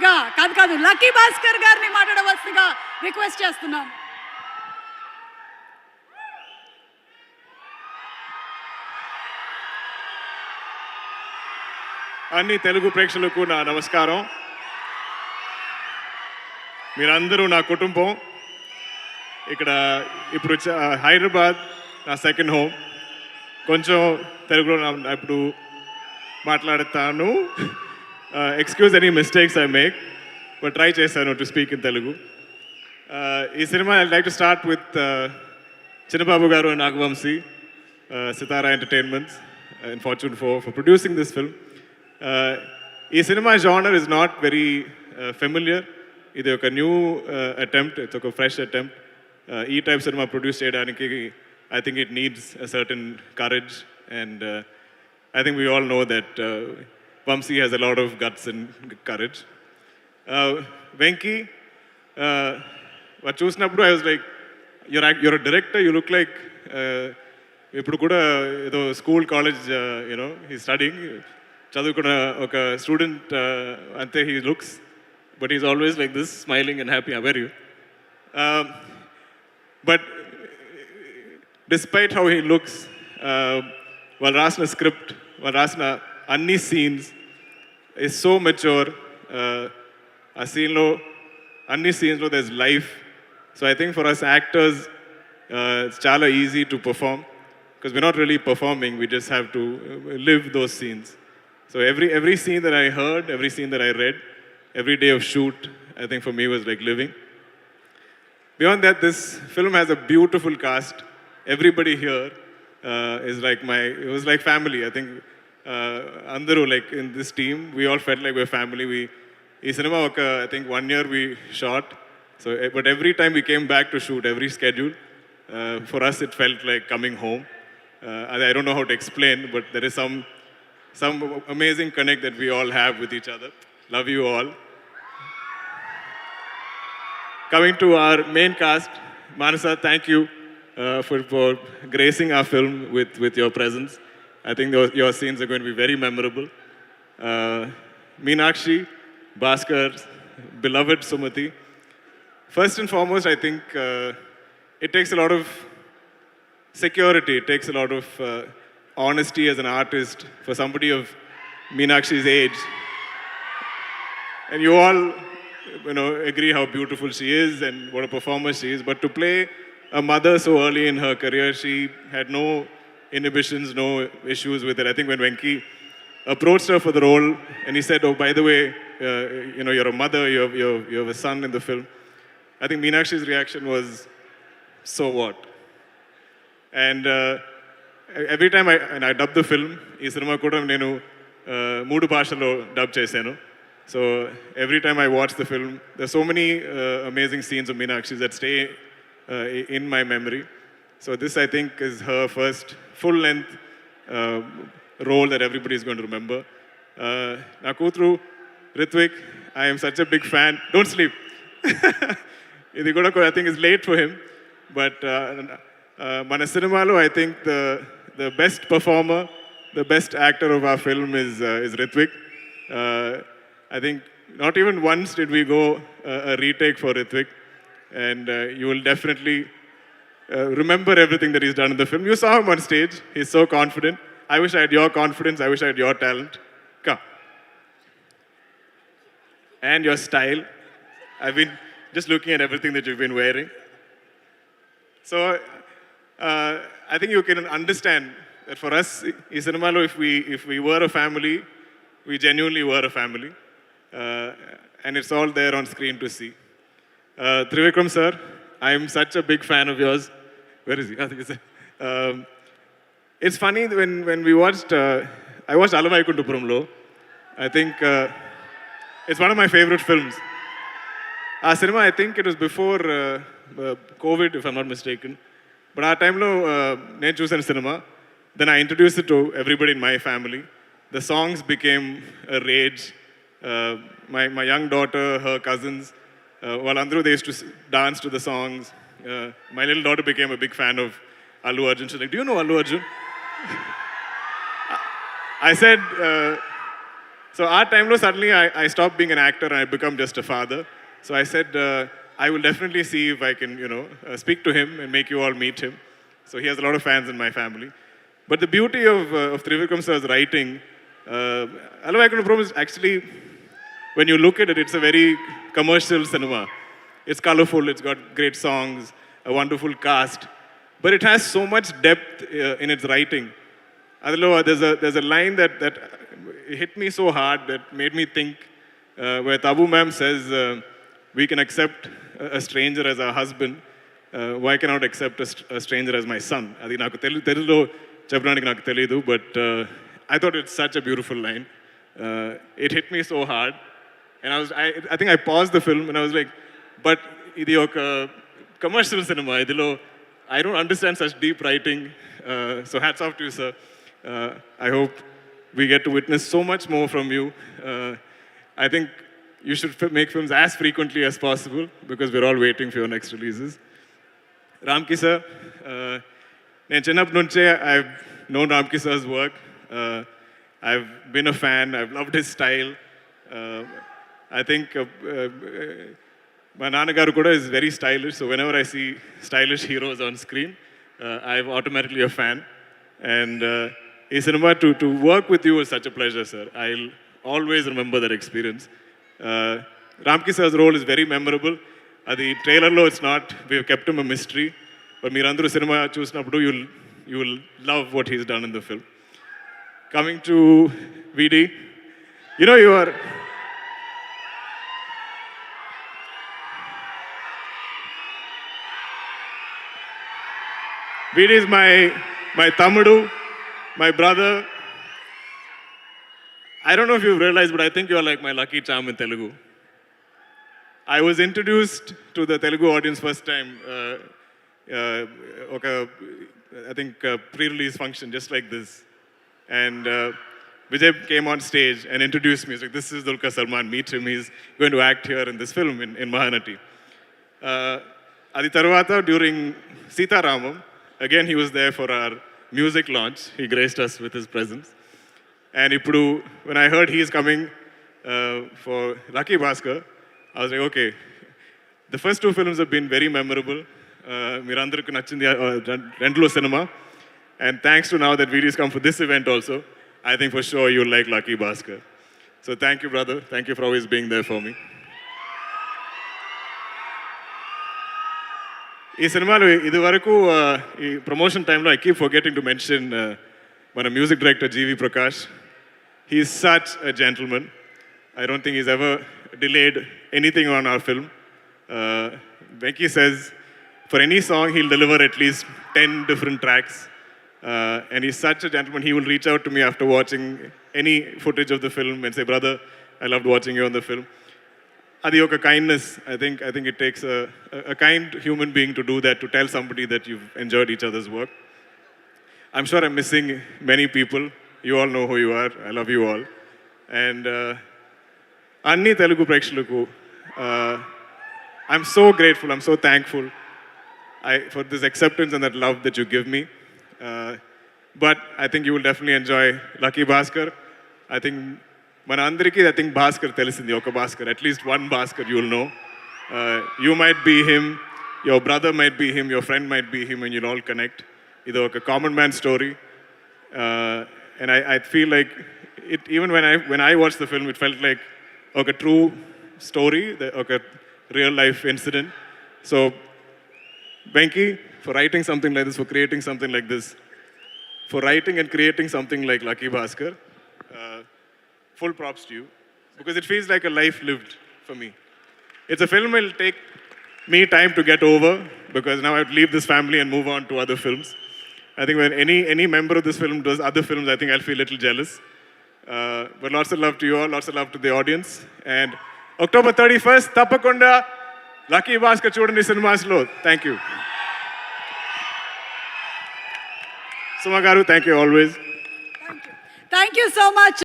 మాట్లాడవలసిందిగా కాదు లక్కీ భాస్కర్ గారిని మాట్లాడవలసిందిగా రిక్వెస్ట్ చేస్తున్నాను. అన్ని తెలుగు ప్రేక్షకులకు నా నమస్కారం. మీరందరూ నా కుటుంబం. ఇక్కడ ఇప్పుడు హైదరాబాద్ నా సెకండ్ హోమ్. కొంచెం తెలుగులో ఇప్పుడు మాట్లాడతాను. Excuse any mistakes I make, but try చేశాను టు స్పీక్ ఇన్ తెలుగు. ఈ cinema I like to start with Chinnababu garu and Nagavamsi, Sithara entertainments and Fortune for producing this film. ఈ cinema genre is not very familiar. ఇది ఒక new attempt, it's ఒక fresh attempt. ఈ type cinema produce చేయడానికి I think it needs a certain courage, and I think we all know that Vamsi has a lot of guts and courage. Venki, what చూసినప్పుడు I was like, you're a director, you look like ఇప్పుడు కూడా ఏదో school college you know he studying, చదువుకున్న ఒక student అంతే he looks, but is always like this smiling and happy. Our you but despite how he looks, వాళ్ళు రాసిన script, వాళ్ళు రాసిన అన్ని సీన్స్ ఈజ్ సో మెచ్యూర్. ఆ సీన్లో అన్ని సీన్స్లో there is life. So I think for us actors it's చాలా easy to perform because we're not really performing, we just have to live those scenes. So every scene that I heard, every scene that I read, every day of shoot, I think for me was like living. Beyond that, this film has a beautiful cast. Everybody here is like it was like family. I think andaru like in this team, we all felt like we're family. Ee cinema I think 1 year we shot. So but every time we came back to shoot, every schedule, for us it felt like coming home. I don't know how to explain, but there is some amazing connect that we all have with each other. Love you all. Coming to our main cast, Manasa, thank you for gracing our film with your presence. I think your scenes are going to be very memorable. Meenakshi, Baskhar, beloved Sumati. First and foremost, I think it takes a lot of security, it takes a lot of honesty as an artist for somebody of Meenakshi's age. And you all, agree how beautiful she is and what a performer she is. But to play a mother so early in her career, she had no inhibitions, no issues with it. I think when Venki approached her for the role and he said, "Oh, by the way, you're a mother, you have a son in the film," I think Meenakshi's reaction was, "So what?" And every time I dub the film, ఈ cinema కూడా నేను 3 భాషల్లో dub చేశాను. So every time I watch the film, there's so many amazing scenes of Meenakshi that stay in my memory. So this, I think, is her first full-length role that everybody is going to remember. Na kutru, Ritvik, I am such a big fan. Don't sleep. Idi kuda I think is late for him, but మన సినిమాలో I think the best performer, the best actor of our film is Ritvik. I think not even once did we go a retake for Ritvik, and you will definitely remember everything that he's done in the film. You saw him on stage, he's so confident. I wish I had your confidence, I wish I had your talent. Come. And your style. I've been just looking at everything that you've been wearing. So I think you can understand that for us, in cinema, if we were a family, we genuinely were a family. And it's all there on screen to see. Trivikram sir, I am such a big fan of yours. Where is he? I think it's funny when we watched, I watched Alavaikundapuramlo. I think it's one of my favorite films. Our cinema, I think it was before COVID, if I'm not mistaken. But our time lo నేను చూసాను cinema. Then I introduced it to everybody in my family. The songs became a rage. My young daughter, her cousins, వాళ్ళందరూ they used to dance to the songs. My little daughter became a big fan of Allu Arjun. She's like, "Do you know Allu Arjun?" I said, So our time, suddenly I stopped being an actor and I become just a father. So I said, I will definitely see if I can, speak to him and make you all meet him. So he has a lot of fans in my family. But the beauty of Trivikram sir's writing, Hello, I can promise, actually, when you look at it, it's a very commercial cinema. It's colorful, it's got great songs, a wonderful cast, but it has so much depth in its writing. Adalo, there's a line that hit me so hard that made me think, where Tabu ma'am says, we can accept a stranger as our husband, why cannot accept a stranger as my son? Adi naku telugulo cheppadaniki naku teliyadu, but I thought it's such a beautiful line. It hit me so hard, and I think I paused the film and I was like, but idi oka commercial cinema, idilo I don't understand such deep writing. So hats off to you, sir. I hope we get to witness so much more from you. I think you should make films as frequently as possible because we're all waiting for your next releases. Ramki sir, నేను చిన్నప్పటి నుంచే I've known Ramki sir's work. I've been a fan. I've loved his style. I think my Nanagaru Kuda is very stylish. So whenever I see stylish heroes on screen, I'm automatically a fan. And in cinema, to work with you was such a pleasure, sir. I'll always remember that experience. Ramki sir's role is very memorable. The trailer lo it's not. We've kept him a mystery. But Mirandru cinema chusinapudu you will love what he's done in the film. Coming to VD, you are. VD is my Tamudu, my brother. I don't know if you've realized, but I think you're like my lucky charm in Telugu. I was introduced to the Telugu audience first time, I think pre-release function, just like this. And Vijay came on stage and introduced me. He's like, this is Dulquer Salmaan, meet him. He's going to act here in this film in Mahanati. Adi Tarvata, during Sita Ramam, again he was there for our music launch. He graced us with his presence. And ippudu, when I heard he is coming for Lucky Baskhar, I was like, okay, the first two films have been very memorable. Mirandarku nachindi rendulo cinema. And thanks to now that VD's come for this event also, I think for sure you'll like Lucky Baskhar. So thank you, brother. Thank you for always being there for me. ఈ సినిమాలో ఇది వరకు ఈ promotion టైంలో I keep forgetting to mention మన music director GV Prakash. He is such a gentleman. I don't think he's ever delayed anything on our film. Venki says for any song he'll deliver at least 10 different tracks. And he's such a gentleman. He will reach out to me after watching any footage of the film and say, brother, I loved watching you on the film. Adi oka kindness. I think it takes a kind human being to do that, to tell somebody that you've enjoyed each other's work. I'm sure I'm missing many people. You all know who you are. I love you all. And Anni Telugu Prekshalaku, I'm so grateful. I'm so thankful for this acceptance and that love that you give me. But I think you will definitely enjoy Lucky Baskhar. I think Manandriki, I think Baskhar telisindi oka Baskhar. At least one Baskhar you will know. You might be him, your brother might be him, your friend might be him, and you'll all connect. Ido oka common man story. And I feel like it, even when I watched the film, it felt like a true story, a real life incident. So, Venki, for writing something like this, for creating something like this, for writing and creating something like Lucky Baskhar, full props to you, because it feels like a life lived for me. It's a film it'll take me time to get over, because now I have to leave this family and move on to other films. I think when any member of this film does other films, I think I'll feel a little jealous. But lots of love to you all, lots of love to the audience. And October 31st, Tappakonda, Lucky Baskhar Chudandi Cinemas lo. Thank you. Suma garu, thank you always. Thank you so much.